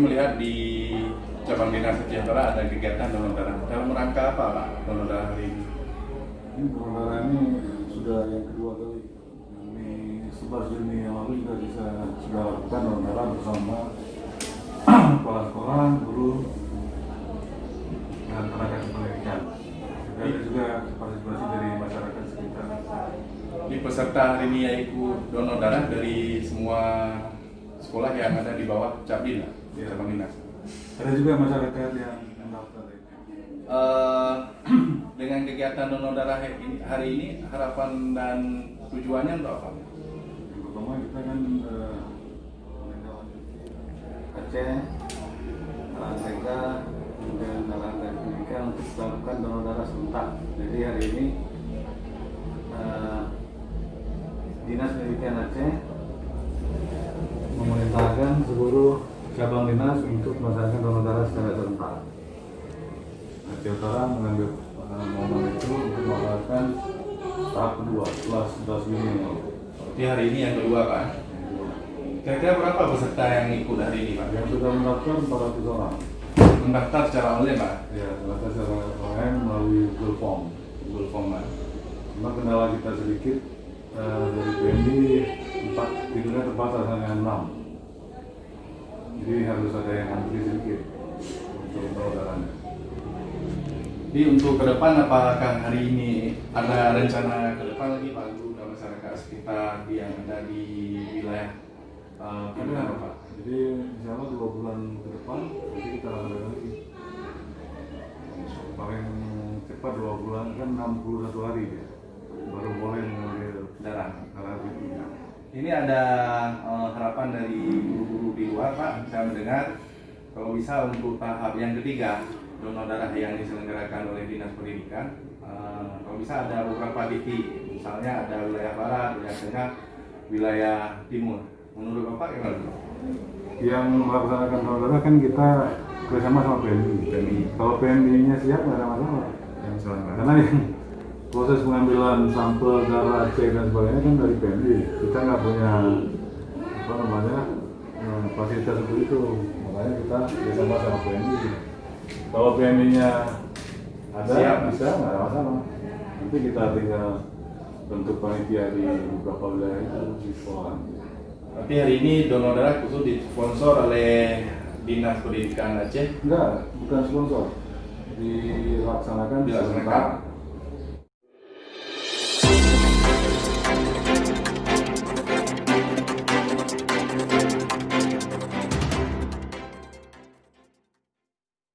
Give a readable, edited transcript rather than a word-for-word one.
melihat di cabang dinas sejahtera ada kegiatan donor darah. Dalam rangka apa Pak donor darah hari ini? Ini donor darah ini sudah yang kedua kali. Ini 11 Juni yang lalu sudah lakukan donor darah bersama kepala sekolah, guru, dan tenaga pendidikan. Dan juga partisipasi dari masyarakat sekitar. Di peserta hari ini yaitu donor darah dari semua sekolah yang ada di bawah Cabdin, cabang dinas. Ada juga masyarakat yang mendaftar. Dengan kegiatan donor darah hari ini harapan dan tujuannya untuk apa? Yang pertama kita kan Aceh, mereka dan tenaga pendidikan untuk melakukan donor darah serentak. Jadi hari ini Dinas Pendidikan Aceh memerintahkan seluruh cabang dinas untuk melaksanakan donor darah secara serentak. Aceh Utara mengambil momen itu untuk melakukan tahap kedua setelah 11 Juni yang lalu. Di hari ini yang kedua Pak. Kira-kira berapa peserta yang ikut hari ini Pak? Yang sudah mendaftar 400 orang. Mendaftar secara online Pak? Ya, mendaftar secara online melalui Google Form. Google Form Pak. Cuma kendala kita sedikit dari PMI 4 tidurnya terbatas hanya 6. Jadi harus ada yang antri sedikit untuk donor darahnya. Jadi untuk ke depan apakah hari ini ada rencana ke depan lagi Pak Guru dan masyarakat sekitar yang ada di wilayah Ada Pak. Jadi insya Allah 2 bulan ke depan nanti kita ada lagi. Paling cepat 2 bulan kan 61 hari ya. Baru boleh mengambil darah. itu. Ini ada harapan dari guru-guru di luar Pak, saya mendengar kalau bisa untuk tahap yang ketiga donor darah yang diselenggarakan oleh Dinas Pendidikan, kalau bisa ada beberapa titik, misalnya ada wilayah barat, wilayah tengah, wilayah timur. Menurut Bapak gimana? Yang melaksanakan donor darah kan kita bersama sama PMI. Kalau PMI-nya siap nggak ada masalah. Karena yang proses pengambilan sampel darah cek dan sebagainya kan dari PMI. Kita nggak punya fasilitas untuk itu. Makanya kita bersama sama PMI. Kalau PMI-nya ada, siap, bisa nggak ada masalah. Nanti kita tinggal bentuk panitia di beberapa wilayah itu di sekolah. Tapi hari ini donor darah khusus disponsor oleh Dinas Pendidikan Aceh? Enggak, bukan sponsor. Dilaksanakan Dilaksanakan.